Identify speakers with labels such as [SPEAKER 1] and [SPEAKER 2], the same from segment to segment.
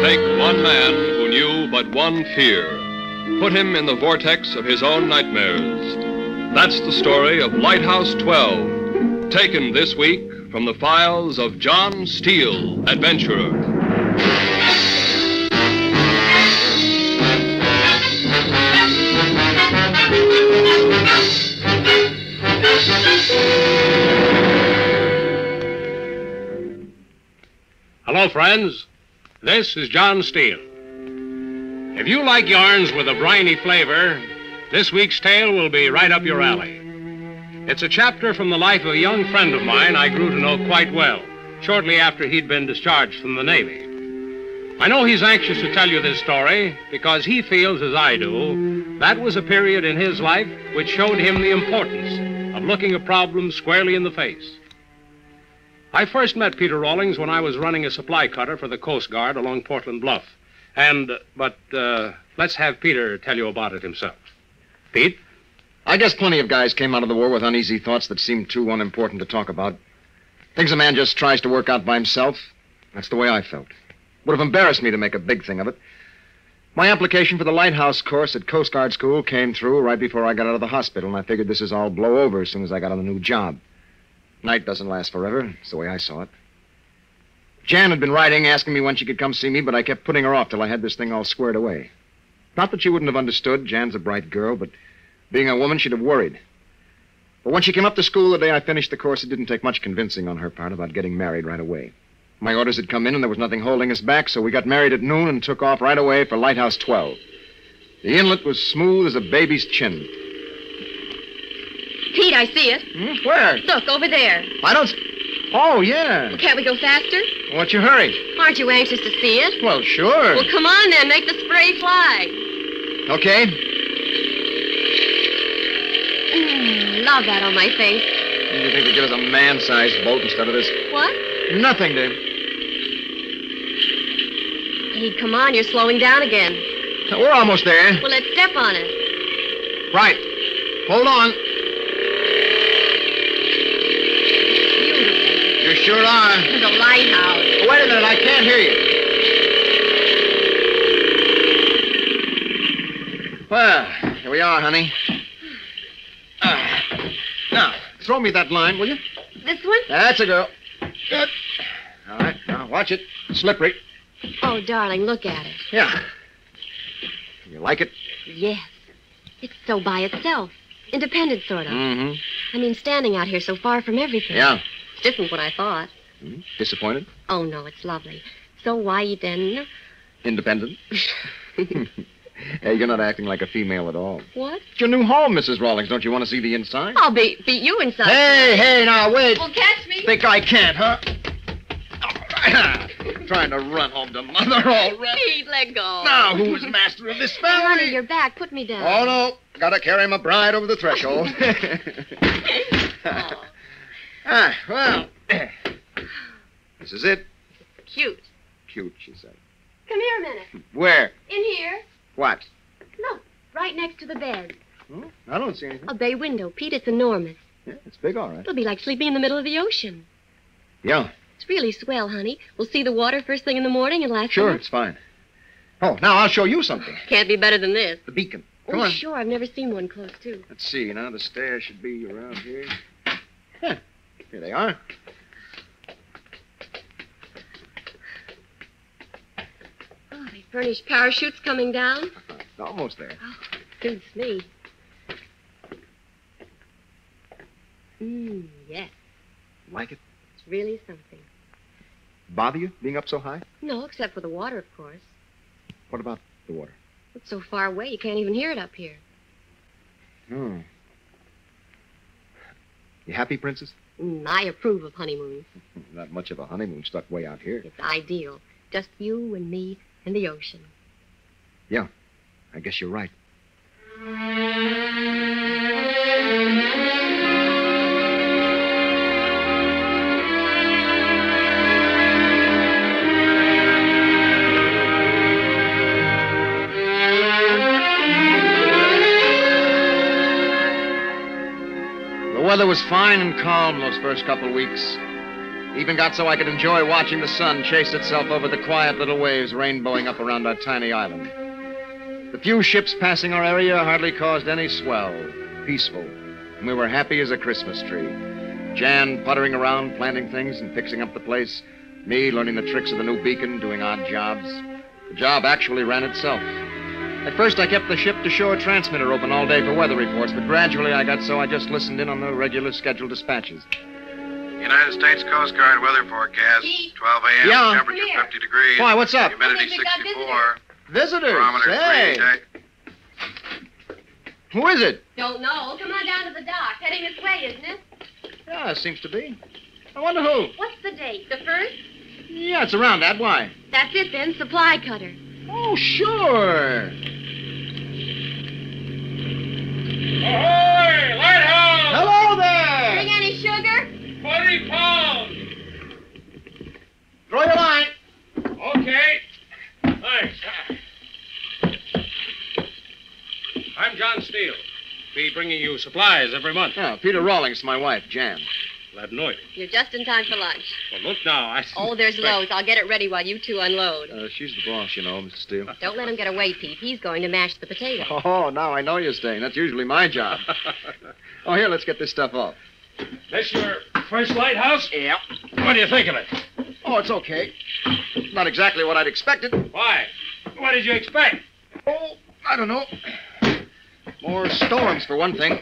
[SPEAKER 1] Take one man who knew but one fear. Put him in the vortex of his own nightmares. That's the story of Lighthouse 12, taken this week from the files of John Steele, adventurer.
[SPEAKER 2] Hello, friends. This is John Steele. If you like yarns with a briny flavor, this week's tale will be right up your alley. It's a chapter from the life of a young friend of mine I grew to know quite well, shortly after he'd been discharged from the Navy. I know he's anxious to tell you this story because he feels, as I do, that was a period in his life which showed him the importance of looking a problem squarely in the face. I first met Peter Rawlings when I was running a supply cutter for the Coast Guard along Portland Bluff. But let's have Peter tell you about it himself. Pete?
[SPEAKER 3] I guess plenty of guys came out of the war with uneasy thoughts that seemed too unimportant to talk about. Things a man just tries to work out by himself. That's the way I felt. Would have embarrassed me to make a big thing of it. My application for the Lighthouse course at Coast Guard School came through right before I got out of the hospital, and I figured this is all blow over as soon as I got on the new job. Night doesn't last forever. It's the way I saw it. Jan had been writing, asking me when she could come see me, but I kept putting her off till I had this thing all squared away. Not that she wouldn't have understood. Jan's a bright girl, but being a woman, she'd have worried. But when she came up to school the day I finished the course, it didn't take much convincing on her part about getting married right away. My orders had come in, and there was nothing holding us back, so we got married at noon and took off right away for Lighthouse 12. The inlet was smooth as a baby's chin.
[SPEAKER 4] Pete, I see it.
[SPEAKER 3] Where?
[SPEAKER 4] Look, over there.
[SPEAKER 3] I don't... Oh, yeah.
[SPEAKER 4] Well, can't we go faster?
[SPEAKER 3] What's your hurry?
[SPEAKER 4] Aren't you anxious to see it?
[SPEAKER 3] Well, sure.
[SPEAKER 4] Well, come on then. Make the spray fly.
[SPEAKER 3] Okay.
[SPEAKER 4] Love that on my face.
[SPEAKER 3] You think they'd give us a man-sized boat instead of this?
[SPEAKER 4] What?
[SPEAKER 3] Nothing, dear.
[SPEAKER 4] Pete, come on. You're slowing down again.
[SPEAKER 3] We're almost there.
[SPEAKER 4] Well, let's step on it.
[SPEAKER 3] Right. Hold on. You sure are.
[SPEAKER 4] There's a lighthouse.
[SPEAKER 3] Oh, wait a minute, I can't hear you. Well, here we are, honey. Now, throw me that line, will you?
[SPEAKER 4] This one?
[SPEAKER 3] That's a girl. Good. All right, now watch it. It's slippery.
[SPEAKER 4] Oh, darling, look at it.
[SPEAKER 3] Yeah. You like it?
[SPEAKER 4] Yes. It's so by itself. Independent, sort of.
[SPEAKER 3] Mm-hmm.
[SPEAKER 4] I mean, standing out here so far from everything.
[SPEAKER 3] Yeah.
[SPEAKER 4] It's different what I thought.
[SPEAKER 3] Disappointed?
[SPEAKER 4] Oh, no, it's lovely. So white and...
[SPEAKER 3] Independent? Hey, you're not acting like a female at all.
[SPEAKER 4] What?
[SPEAKER 3] It's your new home, Mrs. Rawlings. Don't you want to see the inside?
[SPEAKER 4] I'll beat you inside.
[SPEAKER 3] Hey, now, wait.
[SPEAKER 4] Well, catch me.
[SPEAKER 3] Think I can't, huh? All right. Trying to run home to Mother already.
[SPEAKER 4] Pete, let go.
[SPEAKER 3] Now, who's master of this family?
[SPEAKER 4] Honey, you're back. Put me down.
[SPEAKER 3] Oh, no. Gotta carry my bride over the threshold. Well, this is it.
[SPEAKER 4] Cute.
[SPEAKER 3] Cute, she said.
[SPEAKER 4] Come here a minute.
[SPEAKER 3] Where?
[SPEAKER 4] In here.
[SPEAKER 3] What?
[SPEAKER 4] Look, right next to the bed.
[SPEAKER 3] I don't see anything.
[SPEAKER 4] A bay window. Pete, it's enormous.
[SPEAKER 3] Yeah, it's big, all right.
[SPEAKER 4] It'll be like sleeping in the middle of the ocean.
[SPEAKER 3] Yeah.
[SPEAKER 4] It's really swell, honey. We'll see the water first thing in the morning and last
[SPEAKER 3] Sure,
[SPEAKER 4] night.
[SPEAKER 3] it's fine. Oh, now I'll show you something.
[SPEAKER 4] Can't be better than this.
[SPEAKER 3] The beacon. Come
[SPEAKER 4] Oh,
[SPEAKER 3] on.
[SPEAKER 4] sure. I've never seen one close, too.
[SPEAKER 3] Let's see, now the stairs should be around here. Yeah, here they are.
[SPEAKER 4] Oh, they furnish parachutes coming down.
[SPEAKER 3] Almost there.
[SPEAKER 4] Oh, suits me. Yes.
[SPEAKER 3] Like it?
[SPEAKER 4] It's really something.
[SPEAKER 3] Bother you, being up so high?
[SPEAKER 4] No, except for the water, of course.
[SPEAKER 3] What about the water?
[SPEAKER 4] It's so far away, you can't even hear it up here.
[SPEAKER 3] You happy, Princess?
[SPEAKER 4] I approve of honeymoons.
[SPEAKER 3] Not much of a honeymoon stuck way out here.
[SPEAKER 4] It's ideal. Just you and me and the ocean.
[SPEAKER 3] Yeah, I guess you're right. The weather was fine and calm those first couple weeks. Even got so I could enjoy watching the sun chase itself over the quiet little waves rainbowing up around our tiny island. The few ships passing our area hardly caused any swell. Peaceful. And we were happy as a Christmas tree. Jan puttering around, planting things and fixing up the place. Me learning the tricks of the new beacon, doing odd jobs. The job actually ran itself. At first, I kept the ship-to-shore transmitter open all day for weather reports, but gradually I got so I just listened in on the regular scheduled dispatches.
[SPEAKER 5] United States Coast Guard weather forecast. 12 a.m.
[SPEAKER 3] Yeah.
[SPEAKER 5] Temperature 50 degrees.
[SPEAKER 3] Why, what's up?
[SPEAKER 5] Humidity 64.
[SPEAKER 3] Visitors.
[SPEAKER 5] Barometer
[SPEAKER 3] Hey.
[SPEAKER 5] 3.
[SPEAKER 3] Who is it?
[SPEAKER 4] Don't know. Come on down to the dock. Heading this way, isn't it?
[SPEAKER 3] Yeah, seems to be. I wonder who.
[SPEAKER 4] What's the date? The 1st?
[SPEAKER 3] Yeah, it's around that. Why?
[SPEAKER 4] That's it then. Supply cutter.
[SPEAKER 3] Oh, sure.
[SPEAKER 2] Ahoy! Lighthouse!
[SPEAKER 3] Hello there.
[SPEAKER 4] Bring any sugar?
[SPEAKER 2] 40 pounds!
[SPEAKER 3] Throw your line.
[SPEAKER 2] Okay. Thanks. I'm John Steele. Be bringing you supplies every month.
[SPEAKER 3] Yeah, Peter Rawlings, my wife, Jan.
[SPEAKER 2] Glad to know you.
[SPEAKER 4] You're just in time for lunch.
[SPEAKER 2] Well, look now.
[SPEAKER 4] Oh, there's loads. I'll get it ready while you two unload.
[SPEAKER 3] She's the boss, you know, Mr. Steele.
[SPEAKER 4] Don't let him get away, Pete. He's going to mash the potato.
[SPEAKER 3] Oh, now I know you're staying. That's usually my job. Oh, here, let's get this stuff off.
[SPEAKER 2] This your first lighthouse?
[SPEAKER 3] Yeah.
[SPEAKER 2] What do you think of it?
[SPEAKER 3] Oh, it's okay. Not exactly what I'd expected.
[SPEAKER 2] Why? What did you expect?
[SPEAKER 3] Oh, I don't know. More storms, for one thing.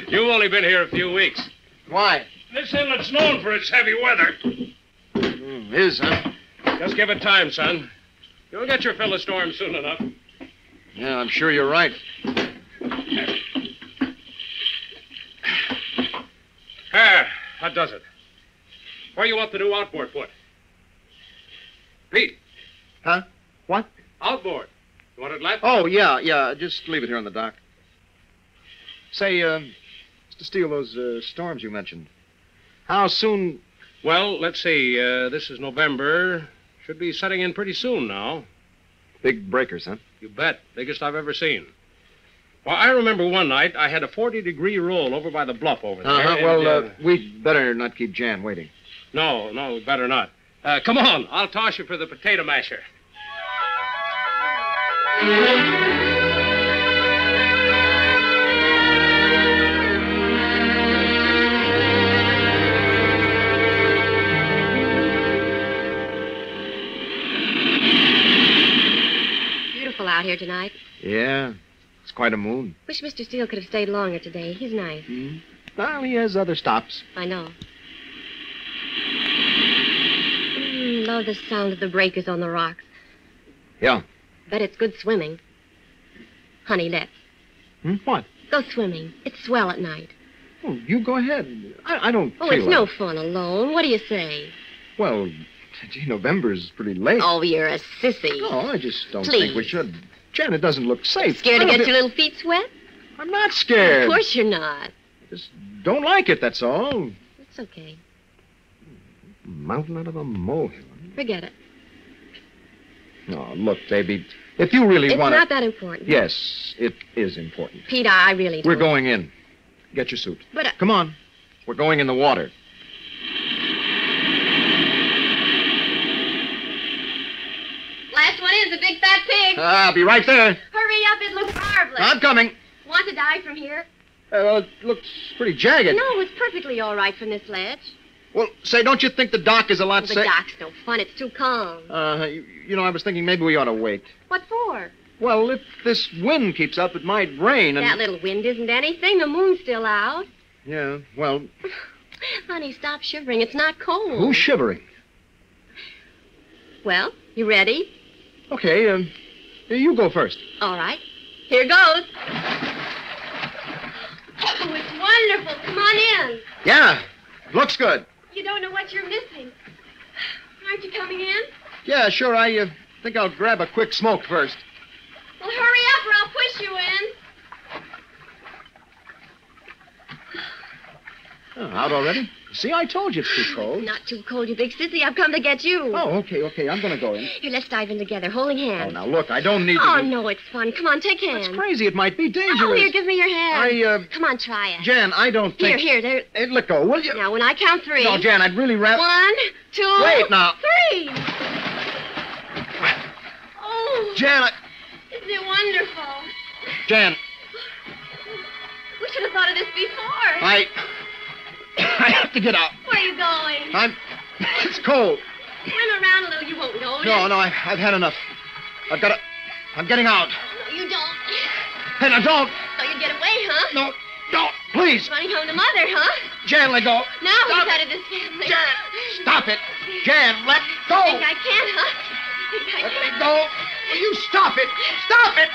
[SPEAKER 2] You've only been here a few weeks.
[SPEAKER 3] Why?
[SPEAKER 2] This inlet's known for its heavy weather.
[SPEAKER 3] Is, huh?
[SPEAKER 2] Just give it time, son. You'll get your fill of storms soon enough.
[SPEAKER 3] Yeah, I'm sure you're right.
[SPEAKER 2] There, that does it. Where you want the new outboard put? Pete,
[SPEAKER 3] Huh? What?
[SPEAKER 2] outboard. You want it left?
[SPEAKER 3] Oh, yeah. Just leave it here on the dock. Say, Mr. Steele, those storms you mentioned. How soon?
[SPEAKER 2] Well, let's see. This is November. Should be setting in pretty soon now.
[SPEAKER 3] Big breakers, huh?
[SPEAKER 2] You bet. Biggest I've ever seen. Well, I remember one night I had a 40-degree roll over by the bluff over there.
[SPEAKER 3] Uh-huh.
[SPEAKER 2] and,
[SPEAKER 3] Well, we'd better not keep Jan waiting.
[SPEAKER 2] No, better not. Come on. I'll toss you for the potato masher.
[SPEAKER 4] Beautiful out here tonight.
[SPEAKER 3] Yeah, it's quite a moon.
[SPEAKER 4] Wish Mr. Steele could have stayed longer today. He's nice.
[SPEAKER 3] Well, he has other stops.
[SPEAKER 4] I know. Love the sound of the breakers on the rocks.
[SPEAKER 3] Yeah.
[SPEAKER 4] Bet it's good swimming. Honey, let's.
[SPEAKER 3] What?
[SPEAKER 4] Go swimming. It's swell at night.
[SPEAKER 3] Oh, you go ahead. I don't
[SPEAKER 4] Oh,
[SPEAKER 3] feel
[SPEAKER 4] it's no fun alone. What do you say?
[SPEAKER 3] Well, gee, November's pretty late.
[SPEAKER 4] Oh, you're a sissy.
[SPEAKER 3] No, I just don't think we
[SPEAKER 4] Please.
[SPEAKER 3] should. Jan, it doesn't look safe.
[SPEAKER 4] Scared
[SPEAKER 3] I
[SPEAKER 4] to
[SPEAKER 3] don't
[SPEAKER 4] get
[SPEAKER 3] feel-
[SPEAKER 4] your little feet wet?
[SPEAKER 3] I'm not scared.
[SPEAKER 4] Of course you're not.
[SPEAKER 3] Just don't like it, that's all.
[SPEAKER 4] It's okay.
[SPEAKER 3] Mountain out of a molehill.
[SPEAKER 4] Forget it.
[SPEAKER 3] No, look, baby, if you really
[SPEAKER 4] It's
[SPEAKER 3] want to...
[SPEAKER 4] not that important.
[SPEAKER 3] Yes, it is important.
[SPEAKER 4] Pete, I really don't.
[SPEAKER 3] We're going in. Get your suit.
[SPEAKER 4] But
[SPEAKER 3] Come on. We're going in the water.
[SPEAKER 4] last one in's a big fat pig.
[SPEAKER 3] I'll be right there.
[SPEAKER 4] Hurry up, it looks marvelous.
[SPEAKER 3] I'm coming.
[SPEAKER 4] Want to die from here?
[SPEAKER 3] Well, it looks pretty jagged.
[SPEAKER 4] No, it's perfectly all right from this ledge.
[SPEAKER 3] Well, say, don't you think the dock is a lot
[SPEAKER 4] The
[SPEAKER 3] safe?
[SPEAKER 4] dock's no fun. It's too calm.
[SPEAKER 3] You know, I was thinking maybe we ought to wait.
[SPEAKER 4] What for?
[SPEAKER 3] Well, if this wind keeps up, it might rain and...
[SPEAKER 4] That little wind isn't anything. The moon's still out.
[SPEAKER 3] Yeah, well,
[SPEAKER 4] Honey, stop shivering. It's not cold.
[SPEAKER 3] who's shivering?
[SPEAKER 4] Well, you ready?
[SPEAKER 3] Okay, you go first.
[SPEAKER 4] All right. Here goes. Oh, it's wonderful. Come on in.
[SPEAKER 3] Yeah, looks good.
[SPEAKER 4] You don't know what you're missing. Aren't you coming in?
[SPEAKER 3] Yeah, sure, I think I'll grab a quick smoke first.
[SPEAKER 4] Well, hurry up or I'll push you in.
[SPEAKER 3] Oh, out already? See, I told you it's too cold.
[SPEAKER 4] Not too cold, you big sissy. I've come to get you.
[SPEAKER 3] Oh, okay. I'm going to go in.
[SPEAKER 4] Here, let's dive in together, holding hands.
[SPEAKER 3] Oh, now, look, I don't need to...
[SPEAKER 4] Oh, no, it's fun. Come on, take hands.
[SPEAKER 3] That's crazy. It might be dangerous.
[SPEAKER 4] Oh, here, give me your hand. Come on, try it.
[SPEAKER 3] Jan, I don't think...
[SPEAKER 4] Here, there.
[SPEAKER 3] Hey, let go, will you?
[SPEAKER 4] Now, when I count 3.
[SPEAKER 3] No, Jan, I'd really rather...
[SPEAKER 4] 1, 2...
[SPEAKER 3] Wait, now.
[SPEAKER 4] 3. Oh,
[SPEAKER 3] Jan,
[SPEAKER 4] isn't it wonderful?
[SPEAKER 3] Jan,
[SPEAKER 4] We should have thought of this before.
[SPEAKER 3] I have to get out.
[SPEAKER 4] Where are you going?
[SPEAKER 3] It's cold.
[SPEAKER 4] Swim around a little. You won't know.
[SPEAKER 3] No, I've had enough. I'm getting out.
[SPEAKER 4] No, you don't.
[SPEAKER 3] Hey, now, don't.
[SPEAKER 4] So you get away, huh?
[SPEAKER 3] No, don't. Please.
[SPEAKER 4] Running home to Mother, huh?
[SPEAKER 3] Jan, let go.
[SPEAKER 4] Now
[SPEAKER 3] Stop
[SPEAKER 4] we've headed this family.
[SPEAKER 3] Jan, stop it. Jan, let go.
[SPEAKER 4] Think I can, huh? Think I
[SPEAKER 3] Let
[SPEAKER 4] can.
[SPEAKER 3] me go. Will you stop it? Stop it.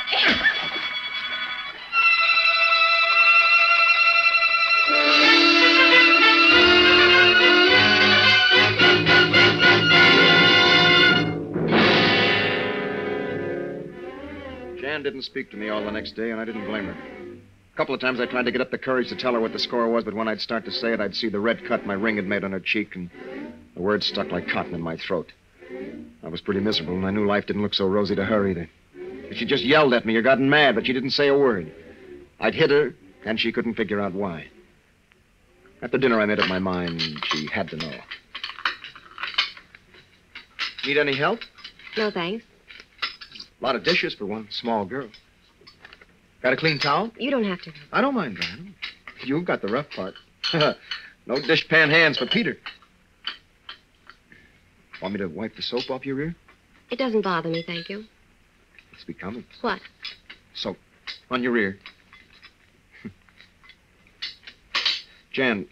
[SPEAKER 3] Jan didn't speak to me all the next day, and I didn't blame her. A couple of times I tried to get up the courage to tell her what the score was, but when I'd start to say it, I'd see the red cut my ring had made on her cheek, and the words stuck like cotton in my throat. I was pretty miserable, and I knew life didn't look so rosy to her either. She just yelled at me or gotten mad, but she didn't say a word. I'd hit her, and she couldn't figure out why. After dinner, I made up my mind she had to know. Need any help?
[SPEAKER 4] No, thanks.
[SPEAKER 3] A lot of dishes for one small girl. Got a clean towel?
[SPEAKER 4] You don't have to.
[SPEAKER 3] I don't mind, Diana. You've got the rough part. No dishpan hands for Peter. Want me to wipe the soap off your ear?
[SPEAKER 4] It doesn't bother me, thank you.
[SPEAKER 3] It's becoming.
[SPEAKER 4] What?
[SPEAKER 3] Soap. On your ear. Jan,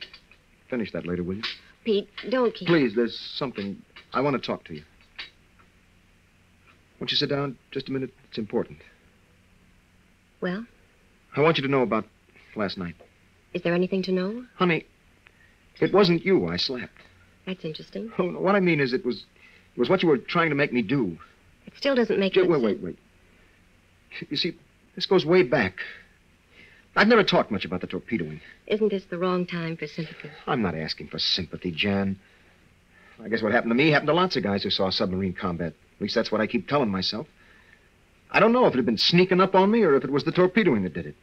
[SPEAKER 3] finish that later, will you?
[SPEAKER 4] Pete, don't keep...
[SPEAKER 3] Please, there's something... I want to talk to you. Won't you sit down just a minute? It's important.
[SPEAKER 4] Well,
[SPEAKER 3] I want you to know about last night.
[SPEAKER 4] is there anything to know?
[SPEAKER 3] Honey, it wasn't you I slapped.
[SPEAKER 4] That's interesting.
[SPEAKER 3] Oh, no, what I mean is it was what you were trying to make me do.
[SPEAKER 4] It still doesn't make any sense.
[SPEAKER 3] Wait. You see, this goes way back. I've never talked much about the torpedoing.
[SPEAKER 4] Isn't this the wrong time for sympathy?
[SPEAKER 3] I'm not asking for sympathy, Jan. I guess what happened to me happened to lots of guys who saw submarine combat. At least that's what I keep telling myself. I don't know if it had been sneaking up on me or if it was the torpedoing that did it.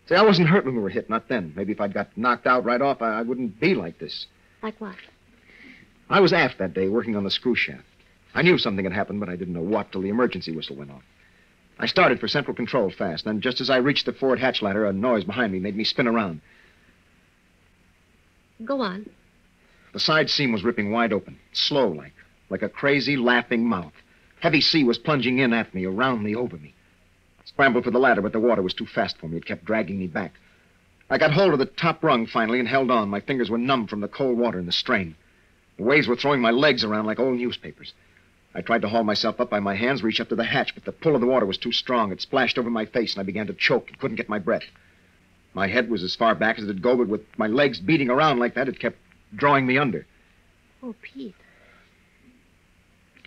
[SPEAKER 3] See, I wasn't hurt when we were hit, not then. Maybe if I'd got knocked out right off, I wouldn't be like this.
[SPEAKER 4] Like what?
[SPEAKER 3] I was aft that day working on the screw shaft. I knew something had happened, but I didn't know what till the emergency whistle went off. I started for central control fast. Then just as I reached the forward hatch ladder, a noise behind me made me spin around.
[SPEAKER 4] Go on.
[SPEAKER 3] The side seam was ripping wide open, slow like a crazy, laughing mouth. Heavy sea was plunging in at me, around me, over me. I scrambled for the ladder, but the water was too fast for me. It kept dragging me back. I got hold of the top rung finally and held on. My fingers were numb from the cold water and the strain. The waves were throwing my legs around like old newspapers. I tried to haul myself up by my hands, reach up to the hatch, but the pull of the water was too strong. It splashed over my face, and I began to choke and couldn't get my breath. My head was as far back as it'd go, but with my legs beating around like that, it kept drawing me under.
[SPEAKER 4] Oh, Pete.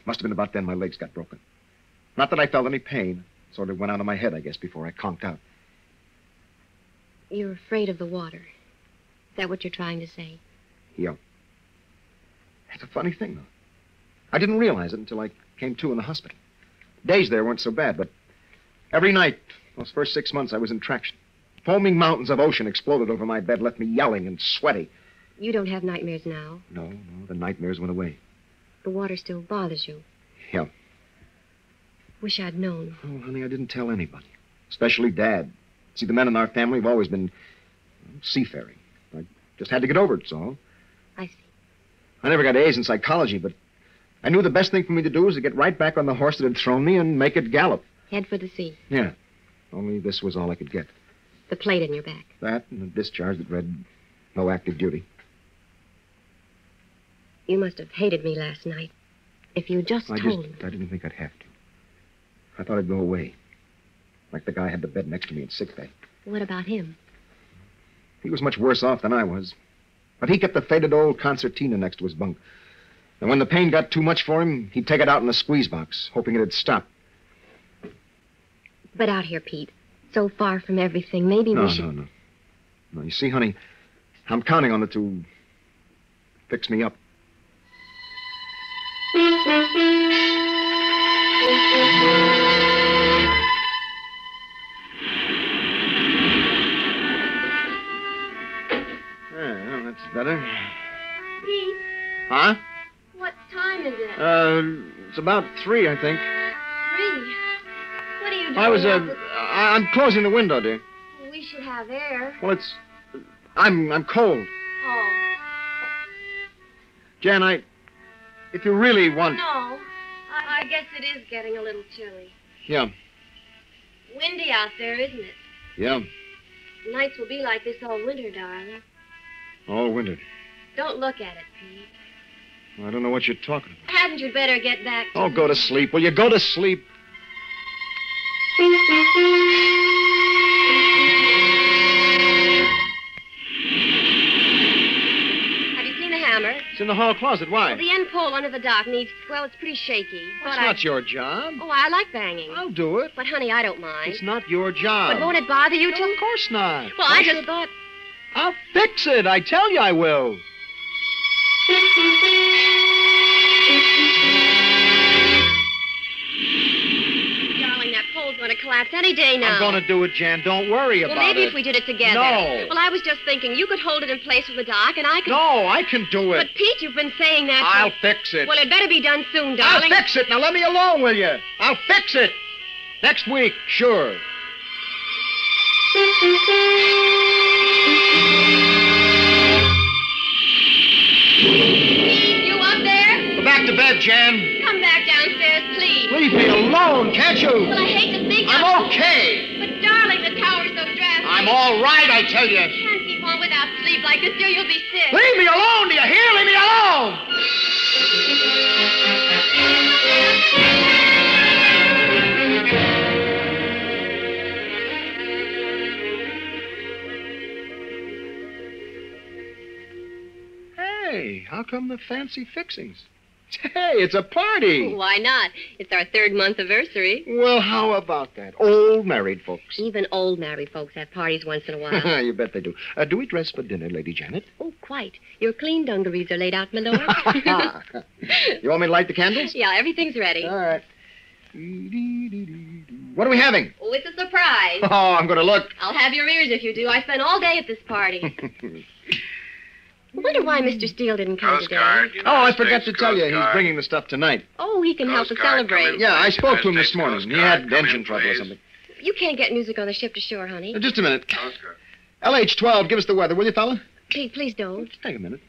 [SPEAKER 3] Must have been about then my legs got broken. Not that I felt any pain. It sort of went out of my head, I guess, before I conked out.
[SPEAKER 4] You're afraid of the water. Is that what you're trying to say?
[SPEAKER 3] Yeah. It's a funny thing, though. I didn't realize it until I came to in the hospital. Days there weren't so bad, but every night, those first 6 months, I was in traction. Foaming mountains of ocean exploded over my bed, left me yelling and sweaty.
[SPEAKER 4] You don't have nightmares now.
[SPEAKER 3] No, the nightmares went away.
[SPEAKER 4] The water still bothers you.
[SPEAKER 3] Yeah.
[SPEAKER 4] Wish I'd known.
[SPEAKER 3] Oh, honey, I didn't tell anybody, especially Dad. See, the men in our family have always been seafaring. I just had to get over it, so.
[SPEAKER 4] I see.
[SPEAKER 3] I never got A's in psychology, but I knew the best thing for me to do was to get right back on the horse that had thrown me and make it gallop.
[SPEAKER 4] Head for the sea.
[SPEAKER 3] Yeah. Only this was all I could get.
[SPEAKER 4] The plate in your back.
[SPEAKER 3] That and a discharge that read no active duty.
[SPEAKER 4] You must have hated me last night. If you just told me.
[SPEAKER 3] I didn't think I'd have to. I thought I'd go away. Like the guy had the bed next to me in sickbay.
[SPEAKER 4] What about him?
[SPEAKER 3] He was much worse off than I was. But he kept the faded old concertina next to his bunk. And when the pain got too much for him, he'd take it out in the squeeze box, hoping it'd stop.
[SPEAKER 4] But out here, Pete, so far from everything, maybe we should...
[SPEAKER 3] No, you see, honey, I'm counting on it to fix me up. Well, that's better.
[SPEAKER 4] Pete,
[SPEAKER 3] Huh?
[SPEAKER 4] what time is it?
[SPEAKER 3] It's about 3, I think.
[SPEAKER 4] 3. What are you doing?
[SPEAKER 3] I'm closing the window, dear.
[SPEAKER 4] We should have air.
[SPEAKER 3] Well, I'm cold.
[SPEAKER 4] Oh.
[SPEAKER 3] Jan, if you really want...
[SPEAKER 4] No. I guess it is getting a little chilly.
[SPEAKER 3] Yeah,
[SPEAKER 4] Windy out there, isn't it?
[SPEAKER 3] yeah,
[SPEAKER 4] Nights will be like this all winter, darling.
[SPEAKER 3] all winter.
[SPEAKER 4] Don't look at it, Pete.
[SPEAKER 3] I don't know what you're talking about.
[SPEAKER 4] Hadn't you better get back to...
[SPEAKER 3] Oh, go to sleep. Will you go to sleep?
[SPEAKER 4] Have you seen the hammer?
[SPEAKER 3] It's in the hall closet. Why?
[SPEAKER 4] Well, the end pole under the dock needs... Well, it's pretty shaky.
[SPEAKER 3] That's not your job.
[SPEAKER 4] Oh, I like banging.
[SPEAKER 3] I'll do it.
[SPEAKER 4] But, honey, I don't mind.
[SPEAKER 3] It's not your job.
[SPEAKER 4] But won't it bother you
[SPEAKER 3] No,
[SPEAKER 4] to?
[SPEAKER 3] of course not.
[SPEAKER 4] Well, I just thought...
[SPEAKER 3] I'll fix it. I tell you I will.
[SPEAKER 4] Darling, that pole's going to collapse any day now.
[SPEAKER 3] I'm going to do it, Jan. Don't worry about it.
[SPEAKER 4] Well, maybe if we did it together.
[SPEAKER 3] No.
[SPEAKER 4] Well, I was just thinking you could hold it in place with the dock, and I could...
[SPEAKER 3] No, I can do it.
[SPEAKER 4] But, Pete, you've been saying that...
[SPEAKER 3] I'll fix it.
[SPEAKER 4] Well, it better be done soon,
[SPEAKER 3] I'll
[SPEAKER 4] darling.
[SPEAKER 3] fix it. Now let me alone, will you? I'll fix it. Next week, sure.
[SPEAKER 4] You up there?
[SPEAKER 3] Go back to bed, Jan.
[SPEAKER 4] Come back downstairs, please.
[SPEAKER 3] Leave me alone, can't you?
[SPEAKER 4] Well, I hate to think
[SPEAKER 3] I'm okay.
[SPEAKER 4] But, darling, the tower's so drafty.
[SPEAKER 3] I'm all right, I tell you.
[SPEAKER 4] You can't keep on without sleep like this, dear. You'll be sick.
[SPEAKER 3] Leave me alone, do you hear? Leave me alone. Hey, how come the fancy fixings? Hey, it's a party.
[SPEAKER 4] Why not? It's our 3rd month anniversary.
[SPEAKER 3] Well, how about that? Old married folks.
[SPEAKER 4] Even old married folks have parties once in a while.
[SPEAKER 3] You bet they do. Do we dress for dinner, Lady Janet?
[SPEAKER 4] Oh, quite. Your clean dungarees are laid out, my lord.
[SPEAKER 3] You want me to light the candles?
[SPEAKER 4] Yeah, everything's ready.
[SPEAKER 3] All right. What are we having?
[SPEAKER 4] Oh, it's a surprise.
[SPEAKER 3] Oh, I'm going to look.
[SPEAKER 4] I'll have your ears if you do. I spent all day at this party. I wonder why Mr. Steele didn't come
[SPEAKER 5] Coast
[SPEAKER 4] today.
[SPEAKER 5] Guard.
[SPEAKER 3] Oh, I
[SPEAKER 5] United
[SPEAKER 3] forgot
[SPEAKER 5] States
[SPEAKER 3] to tell you.
[SPEAKER 5] Coast
[SPEAKER 3] He's
[SPEAKER 5] Guard.
[SPEAKER 3] bringing the stuff tonight.
[SPEAKER 4] Oh, he can help
[SPEAKER 5] Coast
[SPEAKER 4] us
[SPEAKER 5] Guard,
[SPEAKER 4] celebrate.
[SPEAKER 5] come in.
[SPEAKER 3] Yeah, I spoke to him
[SPEAKER 5] United
[SPEAKER 3] this
[SPEAKER 5] States
[SPEAKER 3] morning.
[SPEAKER 5] Coast
[SPEAKER 3] He
[SPEAKER 5] Guard,
[SPEAKER 3] had
[SPEAKER 5] come
[SPEAKER 3] engine
[SPEAKER 5] in,
[SPEAKER 3] trouble or
[SPEAKER 5] please.
[SPEAKER 3] something.
[SPEAKER 4] You can't get music on the ship to shore, honey.
[SPEAKER 3] Just a minute.
[SPEAKER 5] Coast Guard.
[SPEAKER 3] LH-12, give us the weather, will you, fella?
[SPEAKER 4] Pete, please don't.
[SPEAKER 3] Just take a minute.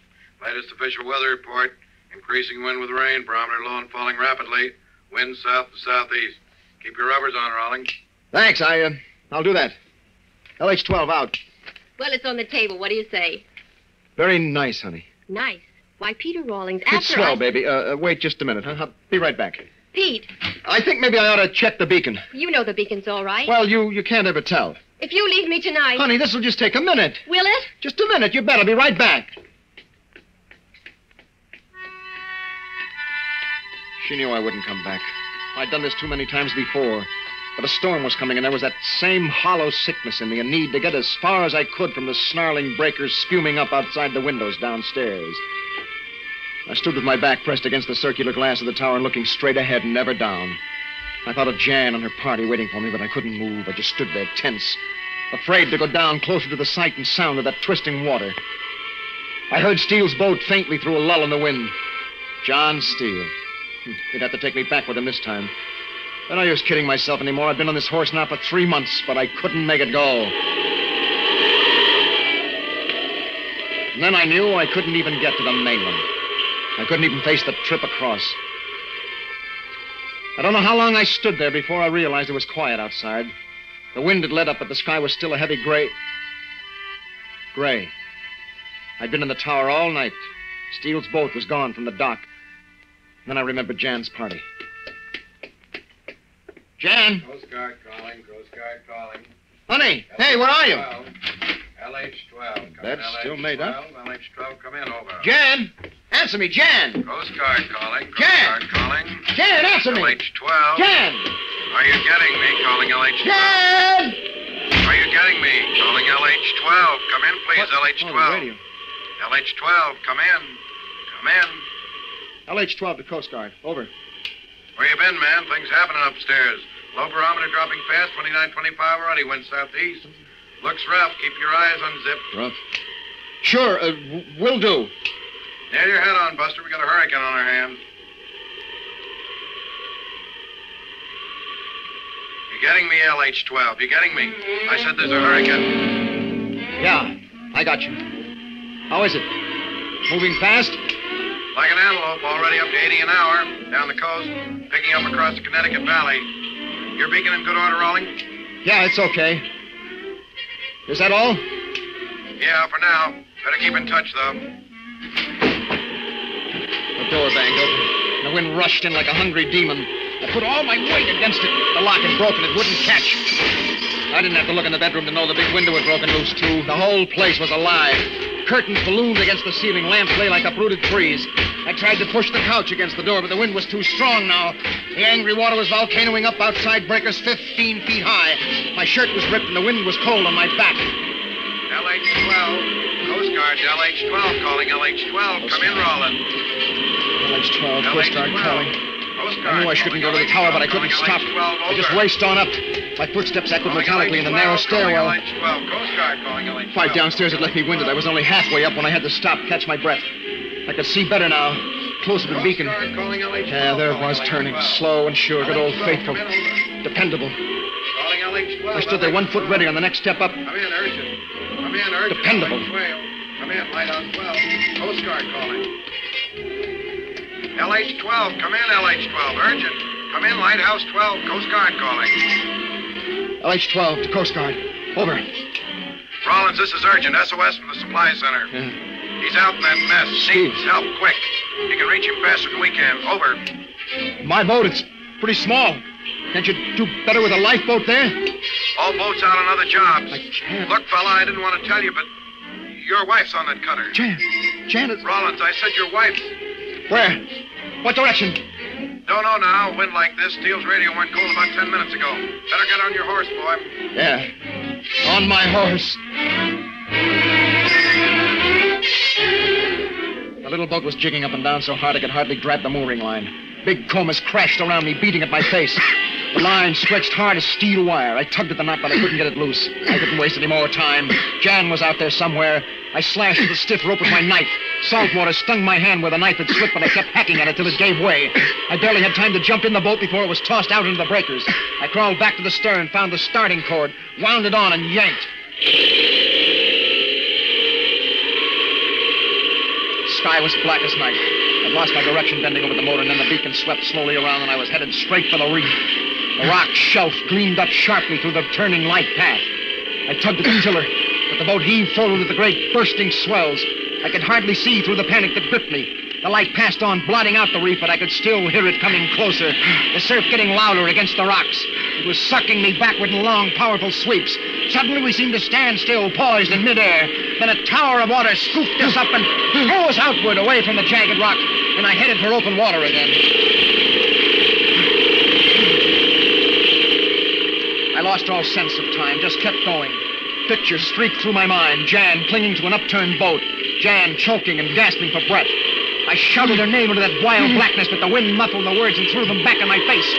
[SPEAKER 5] Latest official weather report. Increasing wind with rain. Barometer low and falling rapidly. Wind south to southeast. Keep your rubbers on, Rawlings.
[SPEAKER 3] Thanks, I'll do that. LH-12 out.
[SPEAKER 4] Well, it's on the table. What do you say?
[SPEAKER 3] Very nice, honey.
[SPEAKER 4] Nice. Why, Peter Rawlings,
[SPEAKER 3] It's
[SPEAKER 4] after
[SPEAKER 3] swell,
[SPEAKER 4] I...
[SPEAKER 3] baby. Wait just a minute, huh? I'll be right back.
[SPEAKER 4] Pete,
[SPEAKER 3] I think maybe I ought to check the beacon.
[SPEAKER 4] you know the beacon's all right.
[SPEAKER 3] Well, you can't ever tell.
[SPEAKER 4] If you leave me tonight...
[SPEAKER 3] Honey, this will just take a minute.
[SPEAKER 4] Will it?
[SPEAKER 3] Just a minute. You bet. I'll be right back. She knew I wouldn't come back. I'd done this too many times before. But a storm was coming, and there was that same hollow sickness in me, a need to get as far as I could from the snarling breakers spuming up outside the windows downstairs. I stood with my back pressed against the circular glass of the tower and looking straight ahead and never down. I thought of Jan and her party waiting for me, but I couldn't move. I just stood there tense, afraid to go down closer to the sight and sound of that twisting water. I heard Steele's boat faintly through a lull in the wind. John Steele. He'd have to take me back with him this time. Then I was kidding myself anymore. I'd been on this horse now for 3 months, but I couldn't make it go. And then I knew I couldn't even get to the mainland. I couldn't even face the trip across. I don't know how long I stood there before I realized it was quiet outside. The wind had let up, but the sky was still a heavy gray. Gray. I'd been in the tower all night. Steele's boat was gone from the dock. Then I remembered Jan's party. Jan!
[SPEAKER 5] Coast Guard calling. Coast Guard calling.
[SPEAKER 3] Honey! Hey, where are you?
[SPEAKER 5] LH-12. Come
[SPEAKER 3] That's
[SPEAKER 5] in,
[SPEAKER 3] still made up.
[SPEAKER 5] LH-12, come in, over.
[SPEAKER 3] Jan! Answer me, Jan!
[SPEAKER 5] Coast Guard calling. Coast
[SPEAKER 3] Jan!
[SPEAKER 5] Guard calling.
[SPEAKER 3] Jan, answer me!
[SPEAKER 5] LH-12.
[SPEAKER 3] Jan!
[SPEAKER 5] Are you getting me? Calling LH-12.
[SPEAKER 3] Jan!
[SPEAKER 5] Are you getting me? Calling LH-12. Come in, please,
[SPEAKER 3] What?
[SPEAKER 5] LH-12.
[SPEAKER 3] Oh, the radio.
[SPEAKER 5] LH-12, come in. Come in.
[SPEAKER 3] LH-12 to Coast Guard. Over.
[SPEAKER 5] Where you been, man? Things happening upstairs. Low barometer dropping fast, 29.25 already. Wind southeast. Looks rough. Keep your eyes unzipped.
[SPEAKER 3] Rough? Sure, will do.
[SPEAKER 5] Nail your head on, Buster. We got a hurricane on our hands. You getting me, LH-12? You getting me? I said there's a hurricane.
[SPEAKER 3] Yeah, I got you. How is it? Moving fast?
[SPEAKER 5] Like an antelope, already up to 80 an hour. Down the coast, picking up across the Connecticut Valley. Your beacon in good order, Rawling?
[SPEAKER 3] Yeah, it's okay. Is that all?
[SPEAKER 5] Yeah, for now. Better keep in touch, though.
[SPEAKER 3] The door banged open. The wind rushed in like a hungry demon. I put all my weight against it. The lock had broken. It wouldn't catch. I didn't have to look in the bedroom to know the big window had broken loose, too. The whole place was alive. Curtains ballooned against the ceiling. Lamps lay like uprooted trees. I tried to push the couch against the door, but the wind was too strong now. The angry water was volcanoing up outside breakers 15 feet high. My shirt was ripped and the wind was cold on my back.
[SPEAKER 5] LH-12. Coast Guard, LH-12 calling. LH-12. Come in, Rollin.
[SPEAKER 3] LH-12, Coast Guard calling.
[SPEAKER 5] Coast Guard.
[SPEAKER 3] I knew I shouldn't go to the tower, but I couldn't stop. I just raced on up. My footsteps echoed metallically in the narrow stairwell.
[SPEAKER 5] LH-12. Coast Guard calling. LH-12.
[SPEAKER 3] Fight downstairs had left me winded. I was only halfway up when I had to stop, catch my breath. I could see better now, closer to the beacon. Yeah, there it was, turning, slow and sure, good old faithful, dependable. I stood there 1 foot ready on the next step up.
[SPEAKER 5] Come in, urgent. Come in, urgent.
[SPEAKER 3] Dependable.
[SPEAKER 5] Come in, Lighthouse 12. Coast Guard calling. LH-12, come in, LH-12, urgent. Come in, Lighthouse 12, Coast Guard calling.
[SPEAKER 3] LH-12 to Coast Guard. Over.
[SPEAKER 5] Rollins, this is urgent. SOS from the supply center.
[SPEAKER 3] Yeah.
[SPEAKER 5] He's out in that mess.
[SPEAKER 3] Steve.
[SPEAKER 5] Needs help quick. You can reach him faster than we can. Over.
[SPEAKER 3] My boat, it's pretty small. Can't you do better with a lifeboat there?
[SPEAKER 5] All boats out on other jobs.
[SPEAKER 3] I can't.
[SPEAKER 5] Look, fella, I didn't want to tell you, but your wife's on that cutter.
[SPEAKER 3] Janet.
[SPEAKER 5] Rollins, I said your wife's.
[SPEAKER 3] Where? What direction?
[SPEAKER 5] Don't know now. Wind like this. Steele's radio went cold about 10 minutes ago. Better get on your horse, boy.
[SPEAKER 3] Yeah. On my horse. The little boat was jigging up and down so hard I could hardly grab the mooring line. Big combers crashed around me, beating at my face. The line stretched hard as steel wire. I tugged at the knot, but I couldn't get it loose. I couldn't waste any more time. Jan was out there somewhere. I slashed at the stiff rope with my knife. Salt water stung my hand where the knife had slipped, but I kept hacking at it till it gave way. I barely had time to jump in the boat before it was tossed out into the breakers. I crawled back to the stern, found the starting cord, wound it on, and yanked. The sky was black as night. I'd lost my direction bending over the motor, and then the beacon swept slowly around, and I was headed straight for the reef. The rock shelf gleamed up sharply through the turning light path. I tugged at the tiller, but the boat heaved forward with the great bursting swells. I could hardly see through the panic that gripped me. The light passed on, blotting out the reef, but I could still hear it coming closer. The surf getting louder against the rocks. It was sucking me backward in long, powerful sweeps. Suddenly we seemed to stand still, poised in midair. Then a tower of water scooped us up and threw us outward away from the jagged rock, and I headed for open water again. I lost all sense of time, just kept going. Pictures streaked through my mind. Jan clinging to an upturned boat. Jan choking and gasping for breath. I shouted her name into that wild blackness, but the wind muffled the words and threw them back in my face.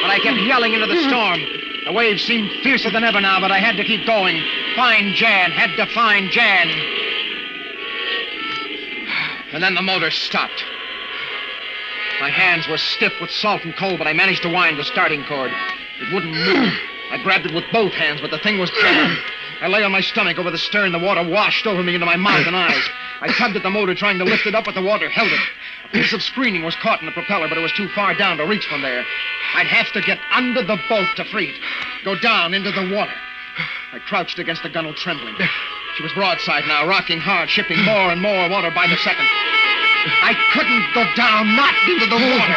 [SPEAKER 3] But I kept yelling into the storm. The waves seemed fiercer than ever now, but I had to keep going. Find Jan. Had to find Jan. And then the motor stopped. My hands were stiff with salt and cold, but I managed to wind the starting cord. It wouldn't move. I grabbed it with both hands, but the thing was jammed. I lay on my stomach over the stern. The water washed over me into my mouth and eyes. I tugged at the motor, trying to lift it up, but the water held it. A piece of screening was caught in the propeller, but it was too far down to reach from there. I'd have to get under the boat to free it. Go down into the water. I crouched against the gunwale, trembling. She was broadside now, rocking hard, shipping more and more water by the second. I couldn't go down, not into the water.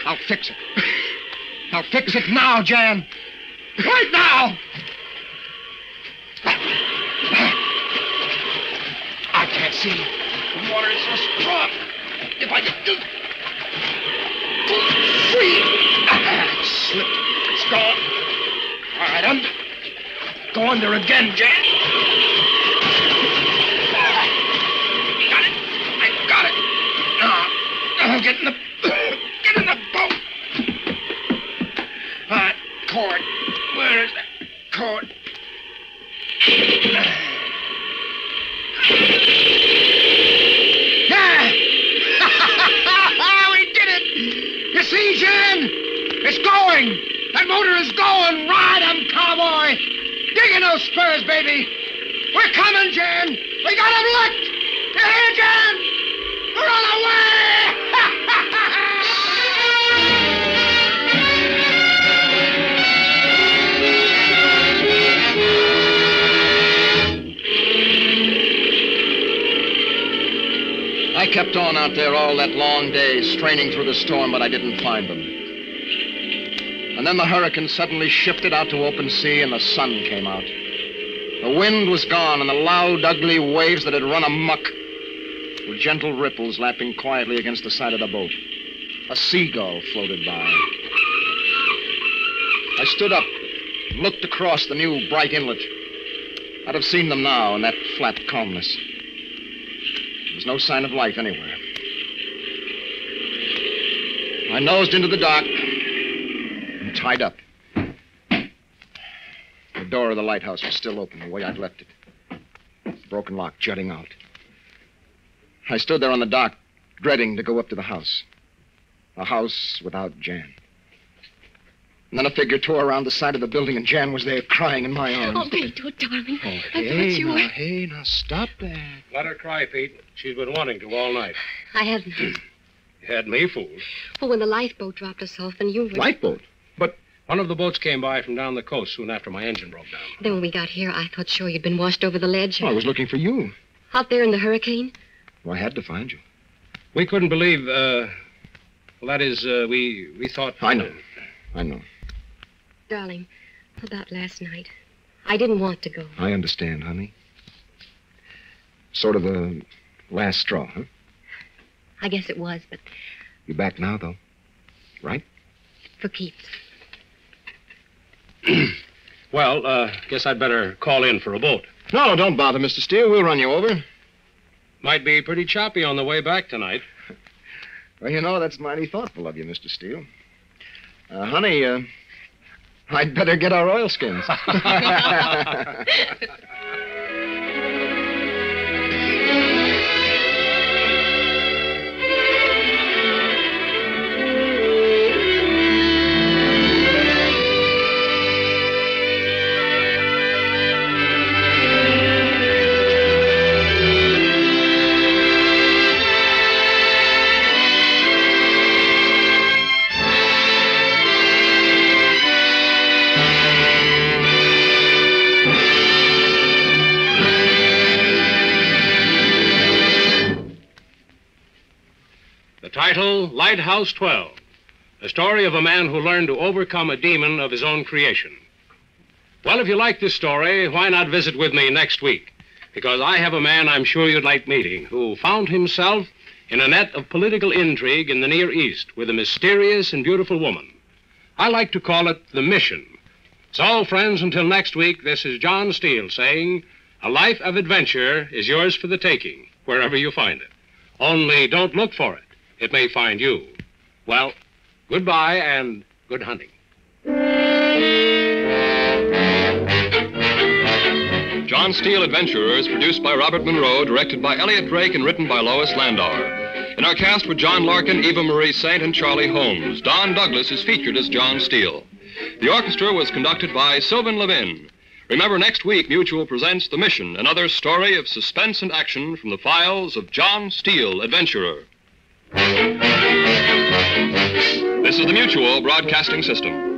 [SPEAKER 3] I'll fix it. I'll fix it now, Jan. Right now! I can't see. The water is so strong. If I could just pull it free. It slipped. It's gone. All right,
[SPEAKER 6] go under again, Jan. Got it. I got it. Now, get in the boat. Cord. Where is that cord? Yeah! We did it! You see, Jan? It's going! That motor is going! Ride 'em, cowboy! Dig in those spurs, baby! We're coming, Jan! We got 'em licked! You hear, Jan? Run away!
[SPEAKER 3] I kept on out there all that long day, straining through the storm, but I didn't find them. And then the hurricane suddenly shifted out to open sea, and the sun came out. The wind was gone, and the loud, ugly waves that had run amok were gentle ripples lapping quietly against the side of the boat. A seagull floated by. I stood up and looked across the new bright inlet. I'd have seen them now in that flat calmness. There was no sign of life anywhere. I nosed into the dock and tied up. The door of the lighthouse was still open the way I'd left it. Broken lock jutting out. I stood there on the dock, dreading to go up to the house. A house without Jan. And then a figure tore around the side of the building, and Jan was there crying in my arms.
[SPEAKER 4] Oh, Pedro, darling.
[SPEAKER 3] Oh,
[SPEAKER 4] I thought you were...
[SPEAKER 3] now, stop that.
[SPEAKER 2] Let her cry, Pete. She's been wanting to all night.
[SPEAKER 4] I haven't.
[SPEAKER 2] You had me fooled.
[SPEAKER 4] Well, when the lifeboat dropped us off, then you were...
[SPEAKER 3] Lifeboat?
[SPEAKER 2] One of the boats came by from down the coast soon after my engine broke down.
[SPEAKER 4] Then when we got here, I thought sure you'd been washed over the ledge.
[SPEAKER 3] Oh, I was looking for you.
[SPEAKER 4] Out there in the hurricane?
[SPEAKER 3] Well, I had to find you.
[SPEAKER 2] We couldn't believe, we thought...
[SPEAKER 3] I know.
[SPEAKER 4] Darling, about last night. I didn't want to go.
[SPEAKER 3] I understand, honey. Sort of a last straw, huh?
[SPEAKER 4] I guess it was, but
[SPEAKER 3] You back now, though, right?
[SPEAKER 4] for keeps.
[SPEAKER 2] Well, guess I'd better call in for a boat.
[SPEAKER 3] No, don't bother, Mr. Steele. We'll run you over.
[SPEAKER 2] Might be pretty choppy on the way back tonight.
[SPEAKER 3] Well, you know, that's mighty thoughtful of you, Mr. Steele. Honey, I'd better get our oilskins.
[SPEAKER 2] Title, Lighthouse 12. The story of a man who learned to overcome a demon of his own creation. Well, if you like this story, why not visit with me next week? Because I have a man I'm sure you'd like meeting who found himself in a net of political intrigue in the Near East with a mysterious and beautiful woman. I like to call it The Mission. So, friends, until next week, this is John Steele saying, a life of adventure is yours for the taking, wherever you find it. Only don't look for it. It may find you. Well, goodbye and good hunting.
[SPEAKER 1] John Steele Adventurers, produced by Robert Monroe, directed by Elliot Drake, and written by Lois Landauer. In our cast were John Larkin, Eva Marie Saint, and Charlie Holmes. Don Douglas is featured as John Steele. The orchestra was conducted by Sylvan Levin. Remember, next week, Mutual presents The Mission, another story of suspense and action from the files of John Steele, Adventurer. This is the Mutual Broadcasting System.